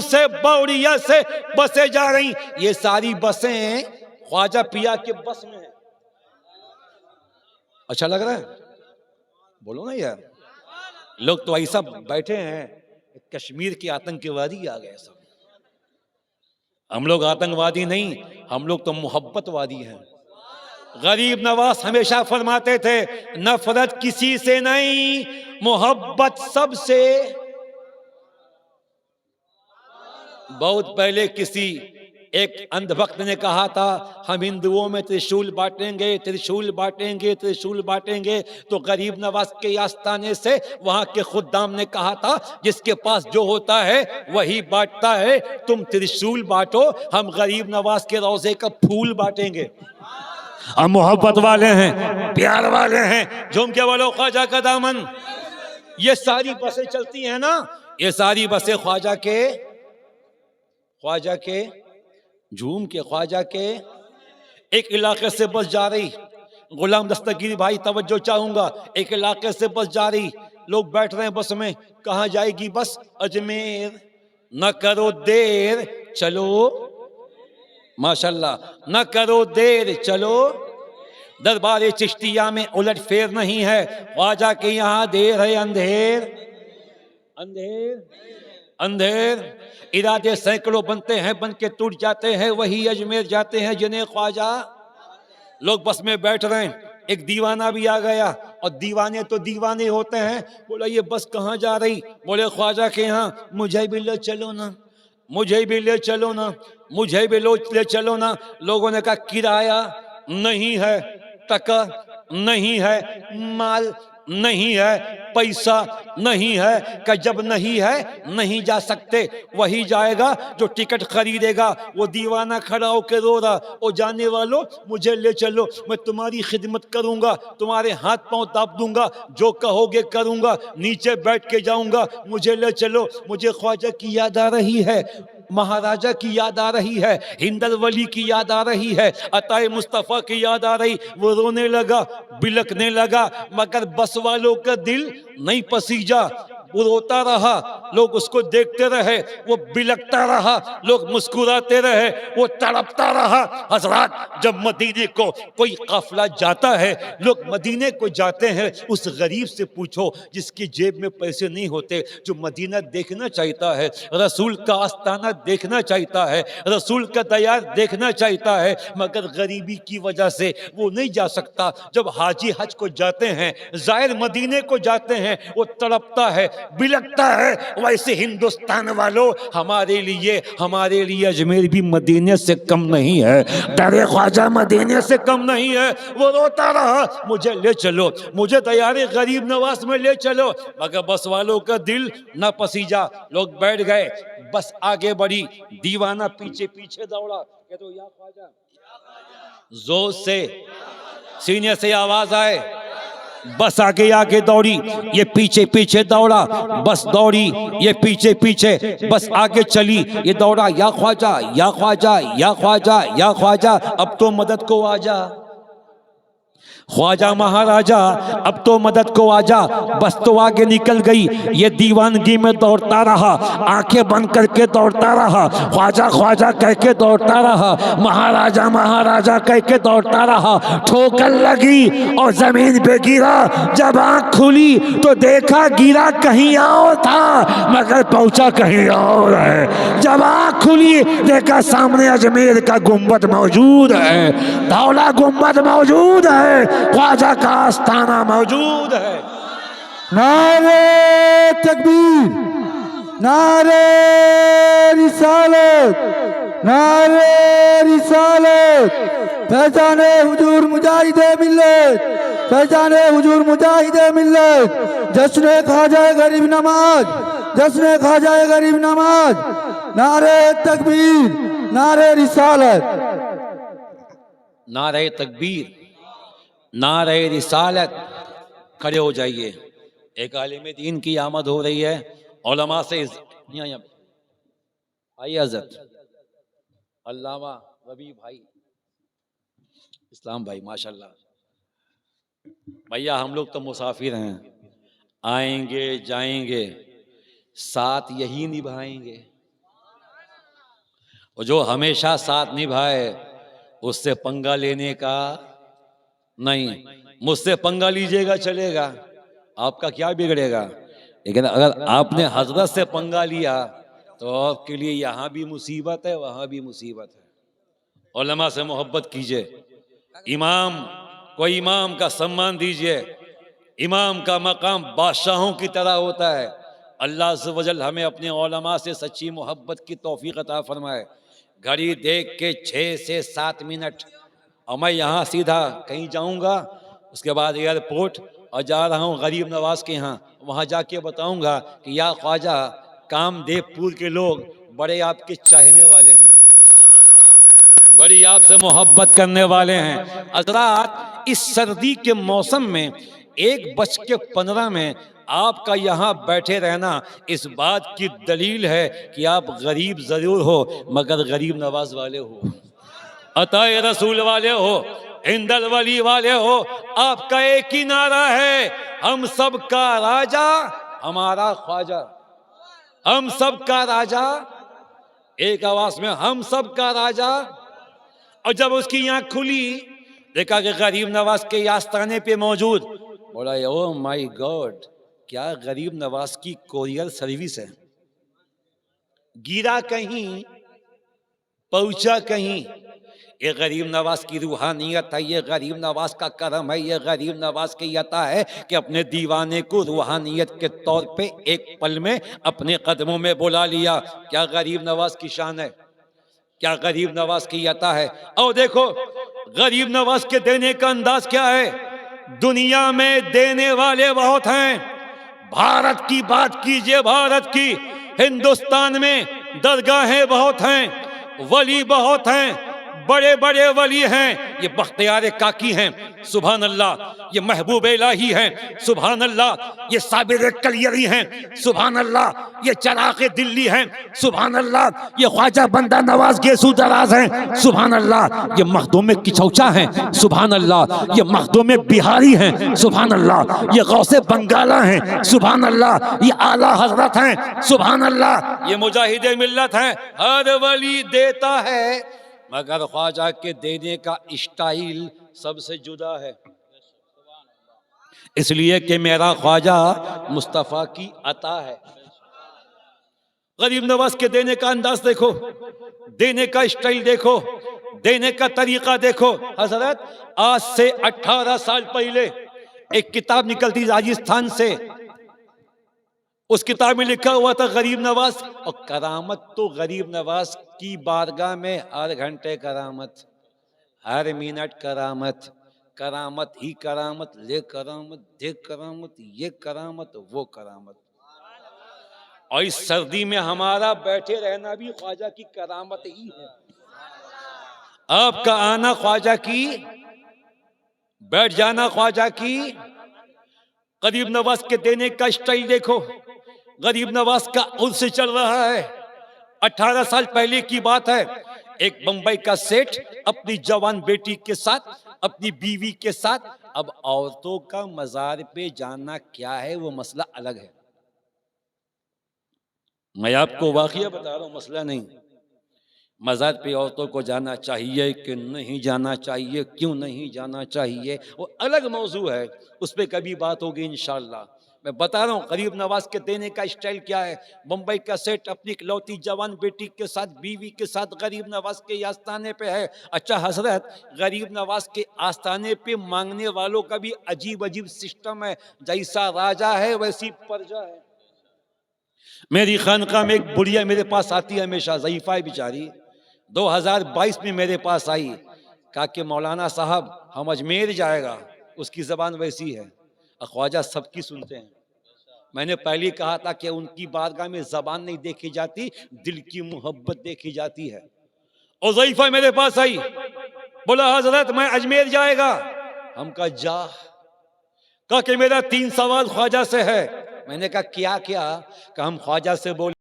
से बौड़िया से बसें जा रही, ये सारी बसें ख्वाजा पिया के बस में है। अच्छा लग रहा है? बोलो ना यार। लोग तो ऐसा बैठे हैं, कश्मीर के आतंकवादी आ गए सब। हम लोग आतंकवादी नहीं, हम लोग तो मोहब्बतवादी हैं। गरीब नवाज हमेशा फरमाते थे, नफरत किसी से नहीं, मोहब्बत सबसे। बहुत पहले किसी एक अंधभक्त ने कहा था, हम हिंदुओं में त्रिशूल बांटेंगे, त्रिशूल बांटेंगे, त्रिशूल बांटेंगे। तो गरीब नवाज के आस्थाने से वहां के खुद्दाम ने कहा था, जिसके पास जो होता है वही बांटता है, तुम त्रिशूल बांटो, हम गरीब नवाज के रोजे का फूल बांटेंगे। हम मोहब्बत वाले हैं, प्यार वाले हैं, झूम के बोलो ख्वाजा का दामन। ये सारी बसें चलती हैं ना, ये सारी बसें ख्वाजा के झूम के ख्वाजा के एक इलाके से बस जा रही। गुलाम दस्तगीर भाई तवज्जो चाहूंगा, एक इलाके से बस जा रही, लोग बैठ रहे हैं बस में। कहां जाएगी बस? अजमेर। न करो देर चलो, माशाल्लाह, न करो देर चलो, दरबार चिश्तिया में उलट फेर नहीं है, ख्वाजा के यहाँ देर है अंधेर, अंधेर अंधेर। इरादे सैकड़ों बनते हैं, बन के टूट जाते हैं, वही अजमेर जाते हैं जिन्हें ख्वाजा। लोग बस में बैठ रहे हैं, एक दीवाना भी आ गया, और दीवाने तो दीवाने होते हैं। बोला ये बस कहाँ जा रही? बोले ख्वाजा के यहाँ। मुझे भी ले चलो ना, मुझे भी ले चलो ना, मुझे भी ले चलो ना। लोगों ने कहा किराया नहीं है, टका नहीं है, माल नहीं है, पैसा नहीं है। कि जब नहीं है नहीं जा सकते, वही जाएगा जो टिकट खरीदेगा। वो दीवाना खड़ा होकर रो रहा, ओ जाने वालों मुझे ले चलो, मैं तुम्हारी खिदमत करूंगा, तुम्हारे हाथ पांव दाब दूंगा, जो कहोगे करूंगा, नीचे बैठ के जाऊंगा, मुझे ले चलो। मुझे ख्वाजा की याद आ रही है, महाराजा की याद आ रही है, हिंदल वली की याद आ रही है, अताए मुस्तफ़ा की याद आ रही। वो रोने लगा, बिलखने लगा, मगर बस वालों का दिल नहीं पसीजा। वो रोता रहा, लोग उसको देखते रहे, वो बिलखता रहा, लोग मुस्कुराते रहे, वो तड़पता रहा। हजरात, जब मदीने को कोई काफिला जाता है, लोग मदीने को जाते हैं, उस गरीब से पूछो जिसकी जेब में पैसे नहीं होते, जो मदीना देखना चाहता है, रसूल का आस्ताना देखना चाहता है, रसूल का दयार देखना चाहता है, मगर गरीबी की वजह से वो नहीं जा सकता। जब हाजी हज को जाते हैं, जायर मदीने को जाते हैं, वो तड़पता है, बिलखता है। वैसे हिंदुस्तान वालों, हमारे लिए अजमेर भी मदीने से कम नहीं है, दरे ख्वाजा मदीने से कम नहीं है। वो रोता रहा, मुझे ले चलो, मुझे दयारे गरीब नवाज में ले चलो, मगर बस वालों का दिल न पसीजा। लोग बैठ गए, बस आगे बढ़ी, दीवाना पीछे पीछे दौड़ा, कहते तो या ख्वाजा, जोर से सीने से आवाज आए। बस आगे आगे दौड़ी, ये पीछे पीछे दौड़ा, बस दौड़ी, ये पीछे पीछे, बस आगे चली, ये दौड़ा, या ख्वाजा, या ख्वाजा, या ख्वाजा, या ख्वाजा, अब तो मदद को आजा, ख्वाजा महाराजा अब तो मदद को आजा। बस तो आगे निकल गई, ये दीवानगी में दौड़ता रहा, आंखें बंद करके दौड़ता रहा, ख्वाजा ख्वाजा कह के दौड़ता रहा, महाराजा महाराजा कह के दौड़ता रहा। ठोकर लगी और जमीन पे गिरा, जब आंख खुली तो देखा गिरा कहीं और था, मगर पहुंचा कहीं और है। जब आंख खुली देखा सामने अजमेर का गुम्बद मौजूद है, धौला गुम्बद मौजूद है, ख्वाजा का आस्थाना मौजूद है। नारे तकबीर, नारे रिसालत, नारे रिसालत, फैजाने हुजूर मुजाहिदे मिल्लत, फैजाने हुजूर मुजाहिदे मिल्लत, जश्न ख्वाजा गरीब नवाज, जश्न ख्वाजा गरीब नवाज। नारे तकबीर, नारे रिसालत, नारे तकबीर, नारे रिसालत। खड़े हो जाइए, एक आलिम दीन की आमद हो रही है, उलमा से आइए हज़रत अल्लामा रबी भाई, इस्लाम भाई, माशाल्लाह भैया। हम लोग तो मुसाफिर हैं, आएंगे जाएंगे, साथ यही निभाएंगे। और जो हमेशा साथ निभाए उससे पंगा लेने का नहीं। मुझसे पंगा लीजिएगा चलेगा, आपका क्या बिगड़ेगा, लेकिन अगर आपने हजरत से पंगा लिया तो आपके लिए यहाँ भी मुसीबत है, वहां भी मुसीबत है। उलमा से मोहब्बत कीजिए, इमाम का सम्मान दीजिए। इमाम का मकाम बादशाहों की तरह होता है। अल्लाह अज़्ज़ व जल हमें अपने उलमा से सच्ची मोहब्बत की तौफीक अता फरमाए। घड़ी देख के 6 से 7 मिनट और मैं यहाँ सीधा कहीं जाऊँगा, उसके बाद एयरपोर्ट और जा रहा हूँ गरीब नवाज के यहाँ, वहाँ जाके बताऊँगा कि या ख्वाजा कामदेवपुर के लोग बड़े आपके चाहने वाले हैं, बड़ी आपसे मोहब्बत करने वाले हैं। हज़रात इस सर्दी के मौसम में 1:15 में आपका यहाँ बैठे रहना इस बात की दलील है कि आप गरीब जरूर हो मगर गरीब नवाज वाले हो, अताए रसूल वाले हो, इंदल वली वाले हो। आपका एक ही नारा है, हम सब का राजा हमारा ख्वाजा, हम सब का राजा, एक आवाज में हम सब का राजा। और जब उसकी आंख खुली देखा कि गरीब नवाज के आस्थाने पे मौजूद, बोला ओ माय गॉड, क्या गरीब नवाज की कोरियर सर्विस है। गिरा कहीं पहुंचा कहीं, ये गरीब नवाज की रूहानियत है, ये गरीब नवाज का करम है, ये गरीब नवाज की अता है कि अपने दीवाने को रूहानियत के तौर पे एक पल में अपने कदमों में बुला लिया। क्या गरीब नवाज की शान है, क्या गरीब नवाज की अता है। और देखो गरीब नवाज के देने का अंदाज क्या है। दुनिया में देने वाले बहुत हैं, भारत की बात कीजिए, भारत की, हिंदुस्तान में दरगाहें बहुत हैं, वली बहुत हैं, बड़े बड़े वली हैं। ये बख्तियार काकी हैं, सुभान अल्लाह, ये महबूब इलाही हैं, सुभान अल्लाह, ये साबिर कलियरी हैं, सुभान अल्लाह, ये चराग़ दिल्ली हैं, सुभान अल्लाह, ये ख्वाजा बंदा नवाज गेसू दराज हैं, सुभान अल्लाह, ये मखदूम किचौचा हैं, सुभान अल्लाह, ये मखदूम बिहारी हैं, सुभान अल्लाह, ये गौसे बंगाला हैं, सुभान अल्लाह, ये आला हजरत हैं, सुभान अल्लाह, ये मुजाहिदे मिल्लत हैं। हर वली देता है मगर ख्वाजा के देने का स्टाइल सबसे जुदा है, इसलिए कि मेरा ख्वाजा मुस्तफ़ा की अता है। गरीब नवाज के देने का अंदाज देखो, देने का स्टाइल देखो, देने का तरीका देखो। हजरत आज से 18 साल पहले एक किताब निकलती राजस्थान से, उस किताब में लिखा हुआ था गरीब नवाज, और करामत तो गरीब नवाज की बारगाह में हर घंटे करामत, हर मिनट करामत, करामत ही करामत, ले करामत, देख करामत, ये करामत, वो करामत। और इस सर्दी में हमारा बैठे रहना भी ख्वाजा की करामत ही है। आपका आना ख्वाजा की, बैठ जाना ख्वाजा की। गरीब नवाज के देने का स्टाइल देखो, गरीब नवाज का उर्स चल रहा है। 18 साल पहले की बात है, एक बंबई का सेठ अपनी जवान बेटी के साथ, अपनी बीवी के साथ, अब औरतों का मजार पे जाना क्या है वो मसला अलग है, मैं आपको वाकया बता रहा हूं, मसला नहीं। मजार पे औरतों को जाना चाहिए कि नहीं जाना चाहिए, क्यों नहीं जाना चाहिए, वो अलग मौजू है, उस पर कभी बात होगी इंशाअल्लाह। मैं बता रहा हूँ गरीब नवाज के देने का स्टाइल क्या है। बम्बई का सेठ अपनी इकलौती जवान बेटी के साथ, बीवी के साथ गरीब नवाज के आस्थाने पे है। अच्छा हजरत, गरीब नवाज के आस्थाने पे मांगने वालों का भी अजीब अजीब सिस्टम है, जैसा राजा है वैसी प्रजा है। मेरी खानका में एक बुढ़िया मेरे पास आती है हमेशा, ज़ईफ़ा है बेचारी, 2022 में मेरे पास आई, कहा कि मौलाना साहब हम अजमेर जाएगा, उसकी ज़बान वैसी है, ख्वाजा सबकी सुनते हैं। मैंने पहले कहा था कि उनकी बारगाह में ज़बान नहीं देखी जाती, दिल की मोहब्बत देखी जाती है। और ज़ईफ़ा मेरे पास आई, बोला हजरत मैं अजमेर जाएगा। हम कहा जा, कहा कि मेरा 3 सवाल ख्वाजा से है। मैंने कहा क्या क्या, कि हम ख्वाजा से बोले